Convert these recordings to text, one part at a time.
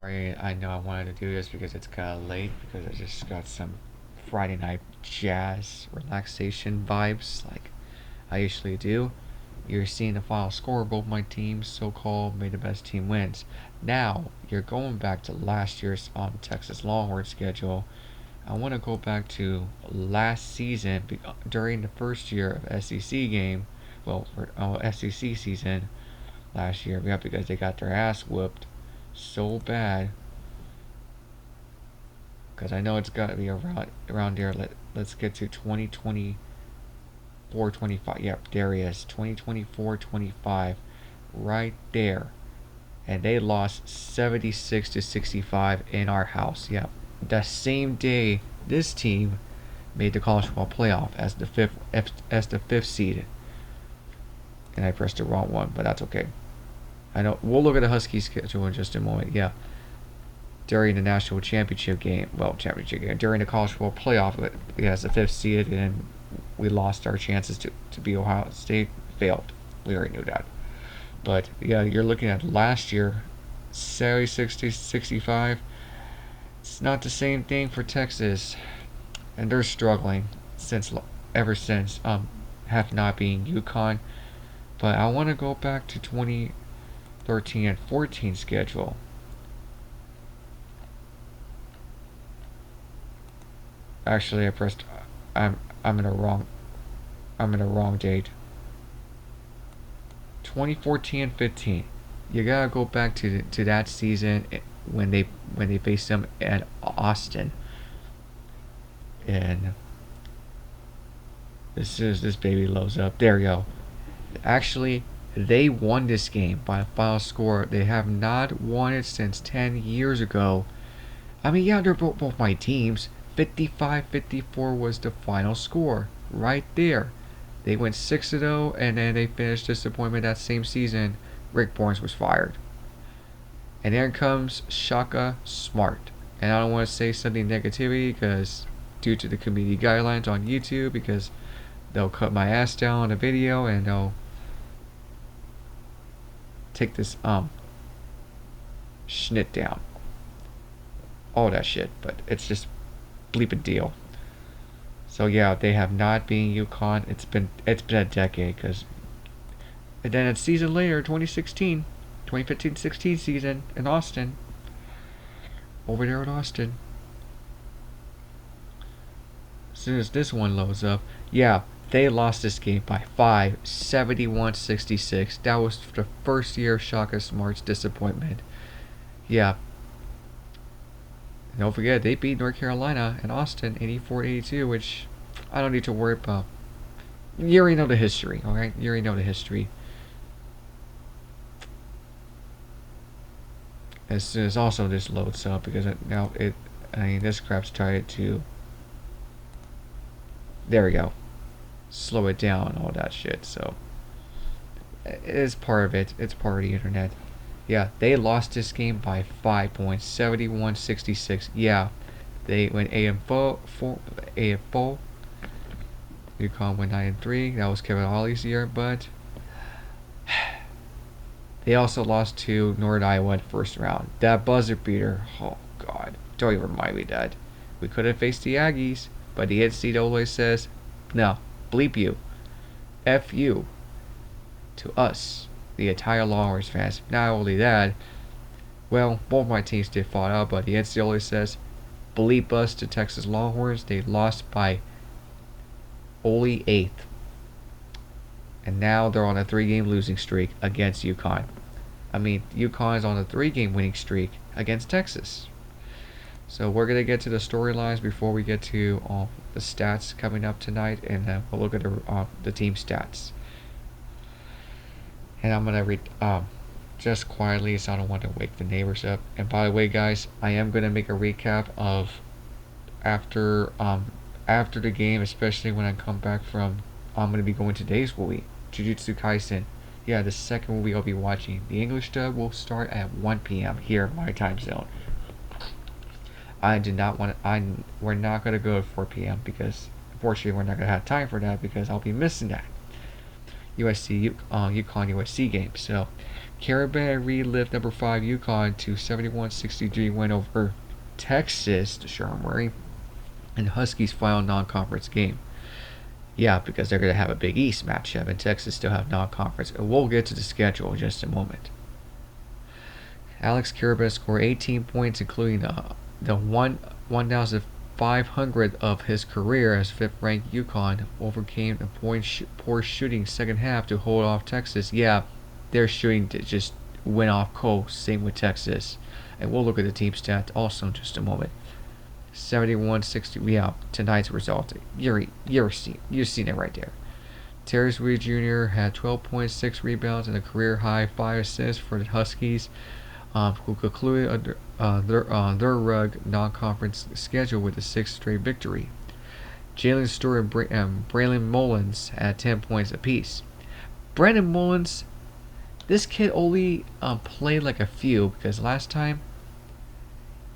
I know I wanted to do this because it's kind of late because I just got some Friday night jazz relaxation vibes like I usually do. You're seeing the final score of both my teams, so called may the best team wins. Now, you're going back to last year's Texas Longhorn schedule. I want to go back to last season during the first year of SEC game, well, SEC season last year, yeah, because they got their ass whooped so bad because I know it's got to be around there. Let's get to 2024, 25. Yep, there he is. 2024, 25, right there. And they lost 76 to 65 in our house. Yep, the same day this team made the college football playoff as the fifth seed. And I pressed the wrong one, but that's okay. I know we'll look at the Huskies schedule in just a moment. Yeah, during the national championship game, during the college football playoff, as the fifth seed, and we lost our chances to be Ohio State. Failed. We already knew that. But yeah, you're looking at last year, 76 to 65. It's not the same thing for Texas, and they're struggling since ever since have not been UConn. But I want to go back to 2013 and 14 schedule. Actually, I pressed. I'm in a wrong. I'm in a wrong date. 2014 and 15. You gotta go back to that season when they faced them at Austin, and this baby loads up. There you go. Actually, they won this game by a final score. They have not won it since 10 years ago. I mean, yeah, they're both my teams. 55-54 was the final score. Right there. They went 6-0, and then they finished disappointment that same season. Rick Barnes was fired. And there comes Shaka Smart. And I don't want to say something negativity because due to the community guidelines on YouTube, because they'll cut my ass down on a video and they'll take this schnit down. All that shit, but it's just bleeping deal. So yeah, they have not been UConn. It's been a decade because, and then a season later, 2016, 2015-16 season in Austin, over there in Austin. As soon as this one loads up, yeah, they lost this game by 5, 71-66. That was the first year of Shaka Smart's disappointment. Yeah. And don't forget, they beat North Carolina in Austin 84-82, which I don't need to worry about. You already know the history, alright? You already know the history. As soon as also this loads up, because this crap's tied to. There we go. Slow it down and all that shit, so. It's part of it. It's part of the internet. Yeah, they lost this game by 5 points, 71-66. Yeah, they went 8-4. UConn went 9-3. That was Kevin Hawley's year, but they also lost to North Iowa in the first round. That buzzer beater. Oh God, don't even remind me of that. We could have faced the Aggies, but the NCAA says, no, bleep you, F you, to us, the entire Longhorns fans. Not only that, well, both my teams did fall out, but the NCAA says, bleep us to Texas Longhorns. They lost by only 8th. And now they're on a 3-game losing streak against UConn. I mean, UConn is on a 3-game winning streak against Texas. So we're going to get to the storylines before we get to the stats coming up tonight, and we'll look at the team stats. And I'm going to read just quietly so I don't want to wake the neighbors up. And by the way, guys, I am going to make a recap of after the game, especially when I come back from, I'm going to be going to today's movie, Jujutsu Kaisen. Yeah, the second movie I'll be watching. The English dub will start at 1 p.m. here in my time zone. We're not going to go at 4 p.m. because, unfortunately, we're not going to have time for that because I'll be missing that. UConn USC game. So Karaban relived number 5 UConn to 71-63 win over Texas, the shirt I'm wearing, in Huskies' final non-conference game. Yeah, because they're going to have a Big East matchup, and Texas still have non-conference. And we'll get to the schedule in just a moment. Alex Karaban scored 18 points, including the 1,500 of his career as fifth-ranked UConn overcame a poor shooting second half to hold off Texas. Yeah, their shooting just went off cold. Same with Texas. And we'll look at the team stats also in just a moment. 71-60. Yeah, tonight's result. You've seen it right there. Tarris Reed Jr. had 12 points, 6 rebounds, and a career high 5 assists for the Huskies, who concluded their rug non-conference schedule with a 6th straight victory. Jaylin, Stewart, and Braylon Mullins had 10 points apiece. Brandon Mullins, this kid only played like a few because last time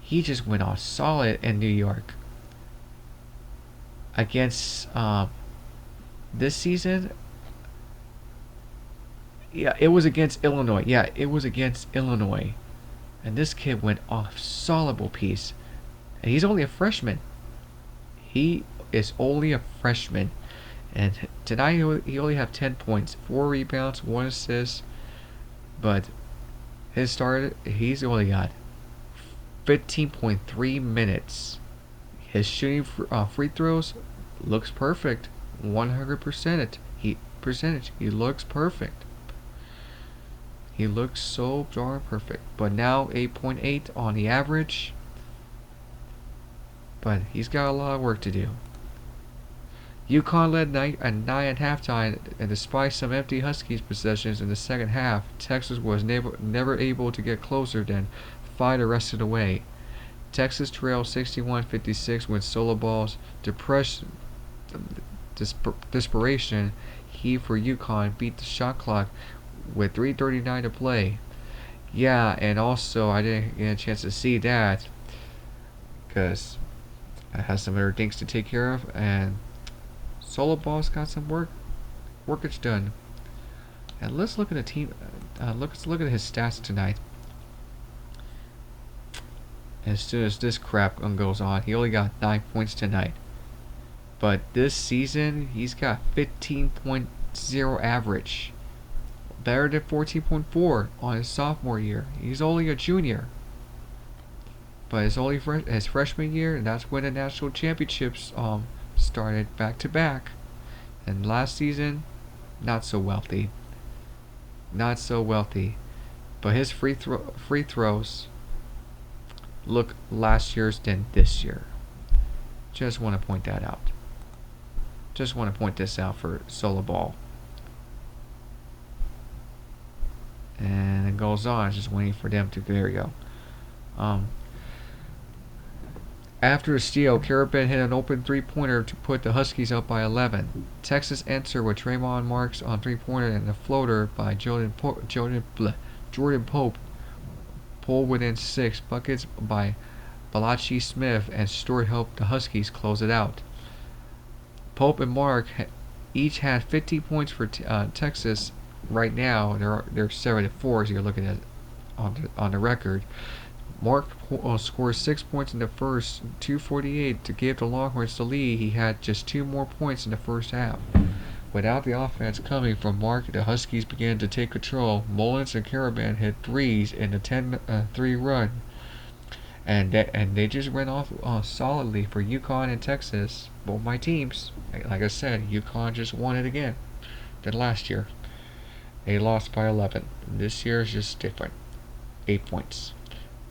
he just went off solid in New York. Against this season, yeah, it was against Illinois. Yeah, it was against Illinois. And this kid went off solid piece. And he's only a freshman. He is only a freshman. And tonight he only had 10 points, 4 rebounds, 1 assist. But he's only got 15.3 minutes. His shooting free throws looks perfect. 100% percentage. He looks perfect. He looks so darn perfect. But now 8.8 on the average. But he's got a lot of work to do. UConn led 9 at halftime, and despite some empty Huskies possessions in the second half, Texas was never able to get closer than 5 the rest of the way. Texas trailed 61-56 when solo balls desperation. Heave for UConn beat the shot clock with 3:39 to play. Yeah, and also I didn't get a chance to see that because I had some other things to take care of, and solo ball's got some workage done. And let's look at the team. Let's look at his stats tonight. As soon as this crap goes on, he only got 9 points tonight. But this season, he's got 15.0 average. Better than 14.4 on his sophomore year. He's only a junior. But his freshman year, and that's when the national championships started back to back. And last season, not so wealthy. Not so wealthy. But his free throws look last year's than this year. Just want to point that out. Just want to point this out for solo ball. And it goes on, just waiting for them to. There we go. After a steal, Karaban hit an open three-pointer to put the Huskies up by 11. Texas answered with Trayvon Marks on three-pointer and a floater by Jordan Pope. Pulled within 6 buckets by Balachi Smith, and Stewart helped the Huskies close it out. Pope and Mark each had 50 points for Texas. Right now, they're 7-4 as you're looking at on the record. Mark scored 6 points in the first, 2:48 to give the Longhorns the lead. He had just 2 more points in the first half. Without the offense coming from Mark, the Huskies began to take control. Mullins and Karaban hit threes in the 10-3 run, and they just ran off solidly for UConn and Texas. Both my teams, like I said, UConn just won it again than last year. They lost by 11. This year is just different. 8 points.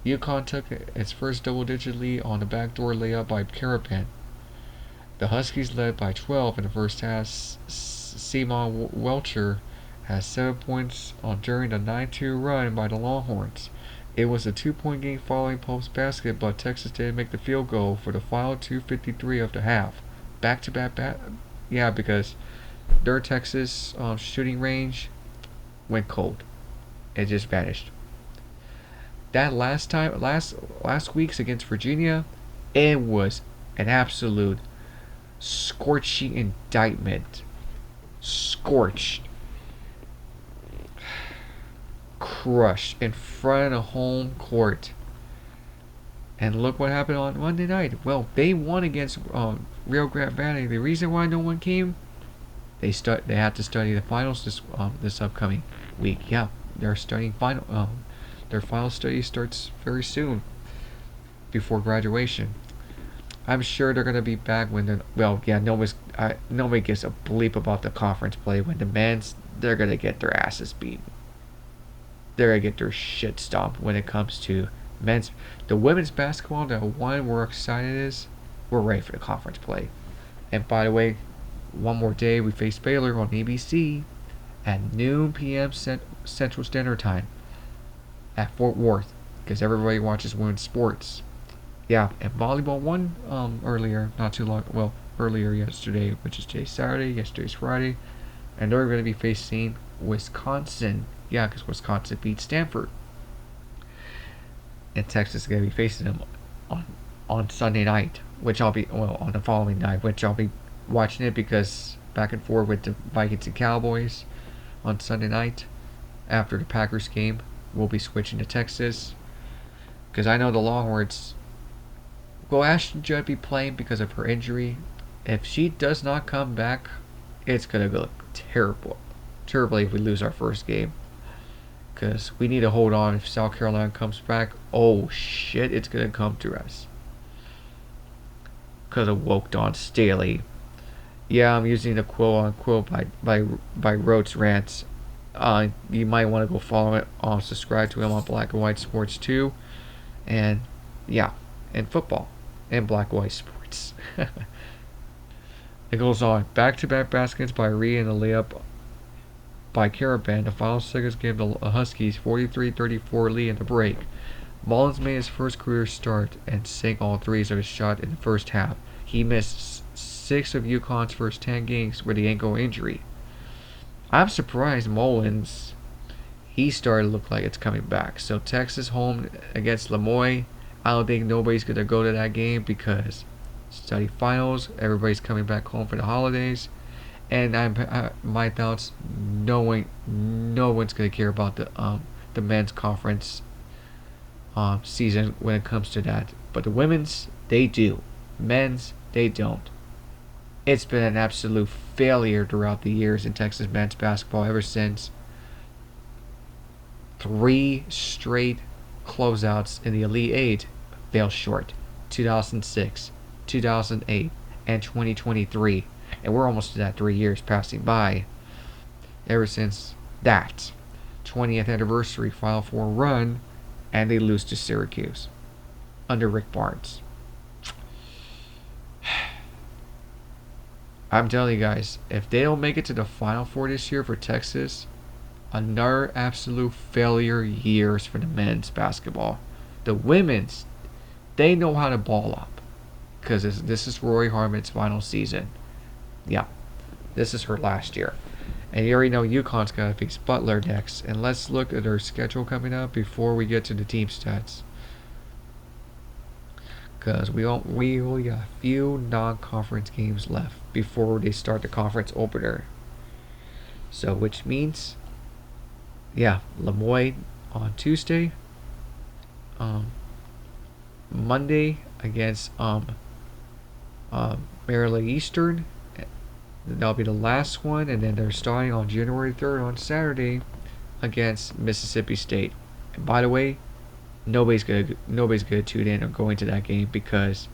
UConn took its first double-digit lead on the backdoor layup by Karaban. The Huskies led by 12 in the first half. Simon Welcher had 7 points during the 9-2 run by the Longhorns. It was a 2-point game following Pope's basket, but Texas didn't make the field goal for the final 2:53 of the half. Back-to-back, yeah, because their Texas shooting range went cold. It just vanished. That last week's against Virginia, it was an absolute scorching indictment. Scorched. crushed in front of home court. And look what happened on Monday night. Well, they won against Rio Grande Valley. The reason why no one came, they had to study the finals this upcoming week. Yeah, they're studying their final study starts very soon before graduation. I'm sure they're gonna be back when they're nobody gives a bleep about the conference play. When the men's, they're gonna get their asses beat. They're gonna get their shit stomped when it comes to men's. The women's basketball, the one we're excited is, we're ready for the conference play. And by the way, one more day we face Baylor on ABC at noon p.m. Central Standard Time at Fort Worth, because everybody watches women's sports. Yeah, and volleyball won earlier yesterday, which is today's Saturday, yesterday's Friday, and they're going to be facing Wisconsin. Yeah, because Wisconsin beat Stanford. And Texas is going to be facing them on Sunday night, on the following night, which I'll be watching it because back and forth with the Vikings and Cowboys on Sunday night after the Packers game. We'll be switching to Texas because I know the Longhorns. Will Ashton Judd be playing because of her injury? If she does not come back, it's going to look terribly if we lose our first game. Because we need to hold on. If South Carolina comes back, oh shit, it's going to come to us. Because of Woke Don Staley. Yeah, I'm using the quote-unquote by Rhodes Rants. You might want to go follow it. Subscribe to him on Black and White Sports too. And yeah, and football. And Black and White Sports. It goes on. Back-to-back baskets by Reed and a layup by Karaban. The final seconds gave the Huskies 43-34 lead in the break. Mullins made his first career start and sank all threes of his shot in the first half. He missed 6 of UConn's first 10 games with the ankle injury. I'm surprised Mullins, he started to look like it's coming back. So Texas home against Lemoyne. I don't think nobody's going to go to that game because study finals, everybody's coming back home for the holidays. And my thoughts, no one's going to care about the men's conference season when it comes to that. But the women's, they do. Men's, they don't. It's been an absolute failure throughout the years in Texas men's basketball ever since 3 straight closeouts in the Elite Eight fell short. 2006, 2008, and 2023. And we're almost to that 3 years passing by. Ever since that 20th anniversary Final Four run, and they lose to Syracuse under Rick Barnes. I'm telling you guys, if they don't make it to the Final Four this year for Texas, another absolute failure years for the men's basketball. The women's, they know how to ball up. Because this is Roy Harmon's final season. Yeah, this is her last year. And you already know UConn's got to face Butler next. And let's look at their schedule coming up before we get to the team stats. Because we only got a few non-conference games left before they start the conference opener. So, which means, yeah, Lemoyne on Tuesday. Monday against Maryland Eastern. That'll be the last one, and then they're starting on January 3rd on Saturday against Mississippi State. And by the way, nobody's gonna tune in or go into that game because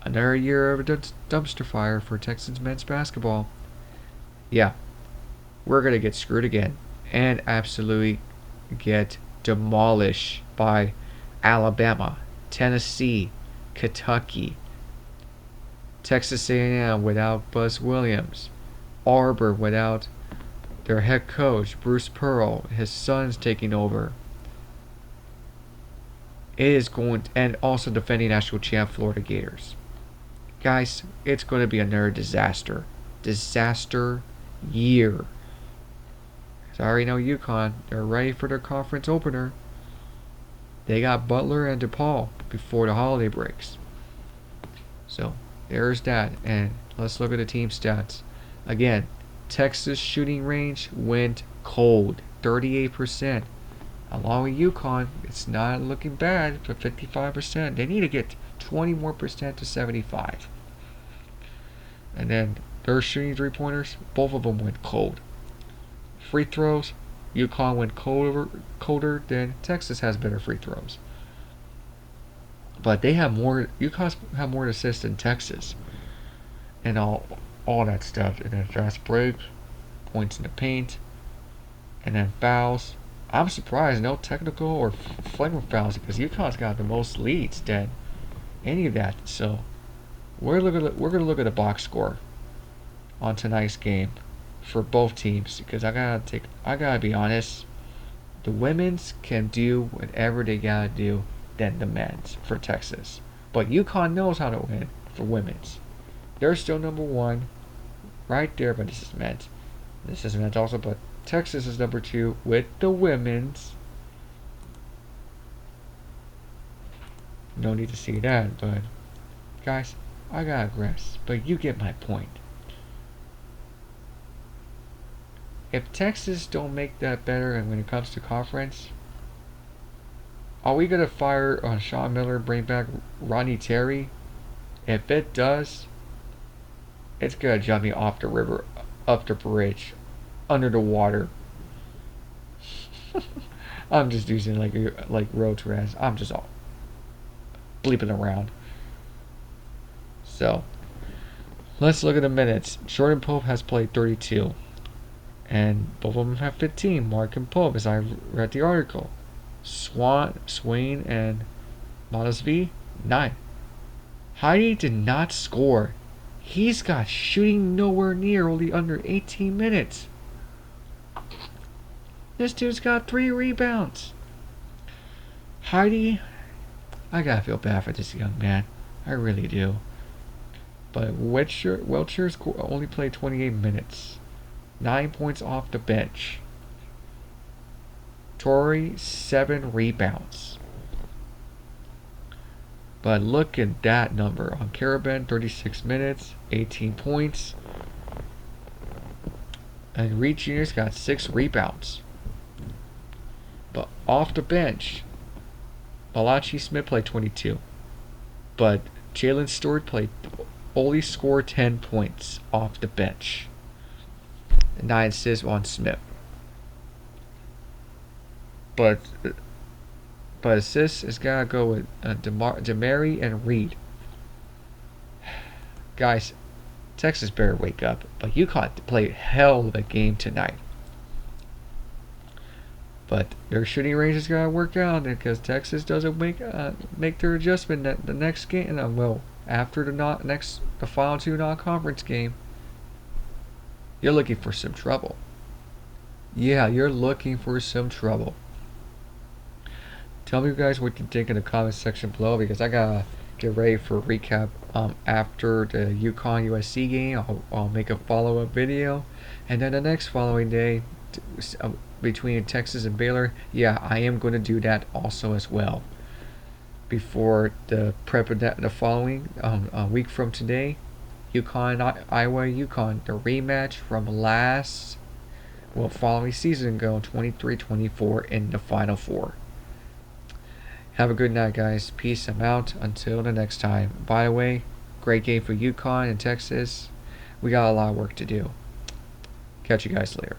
another year of a dumpster fire for Texas men's basketball. Yeah, we're gonna get screwed again and absolutely get demolished by Alabama, Tennessee, Kentucky, Texas A&M without Buzz Williams, Auburn without their head coach Bruce Pearl. His son's taking over. It is going to, and also defending national champ Florida Gators. Guys, it's going to be another disaster year. So I already know UConn, they're ready for their conference opener. They got Butler and DePaul before the holiday breaks. So there's that, and let's look at the team stats. Again, Texas shooting range went cold, 38%. Along with UConn, it's not looking bad for 55%. They need to get 20 more percent to 75. And then their shooting 3-pointers, both of them went cold. Free throws, UConn went colder than Texas has better free throws. But they have more. UConn have more assists than Texas, and all that stuff. And then fast breaks, points in the paint, and then fouls. I'm surprised no technical or flagrant fouls because UConn's got the most leads than any of that. So we're gonna look at the box score on tonight's game for both teams because I gotta be honest. The women's can do whatever they gotta do than the men's for Texas, but UConn knows how to win for women's. They're still number one, right there. But this is men's. This is men's also, but Texas is number 2 with the women's. No need to see that, but guys, I digress. But you get my point. If Texas don't make that better, and when it comes to conference, are we gonna fire Sean Miller, bring back Ronnie Terry? If it does, it's gonna jump me off the river, up the bridge, under the water. I'm just using like road trash. I'm just all bleeping around. So let's look at the minutes. Jordan Pope has played 32, and both of them have 15. Mark and Pope, as I read the article. Swain and Modest V 9. Heidi did not score. He's got shooting nowhere near, only under 18 minutes. This dude's got 3 rebounds. Heidi, I gotta feel bad for this young man. I really do. But Welcher's only played 28 minutes. 9 points off the bench. Torrey, 7 rebounds. But look at that number. On Karaban, 36 minutes, 18 points. And Reed Jr.'s got 6 rebounds. But off the bench, Malachi Smith played 22. But Jaylin Stewart only scored 10 points off the bench. 9 assists on Smith. But assists has got to go with Demary and Reed. Guys, Texas better wake up. But UConn played hell of a game tonight. But their shooting range has got to work out because Texas doesn't make their adjustment the next game. Well, after the final 2 non-conference game, you're looking for some trouble. Yeah, you're looking for some trouble. Tell me, guys, what you think in the comment section below because I gotta get ready for a recap after the UConn USC game. I'll make a follow-up video, and then the next following day between Texas and Baylor, yeah, I am going to do that also as well. Before the following week from today, Iowa UConn, the rematch from following season ago, 23-24 in the Final Four. Have a good night, guys. Peace. I'm out. Until the next time. By the way, great game for UConn and Texas. We got a lot of work to do. Catch you guys later.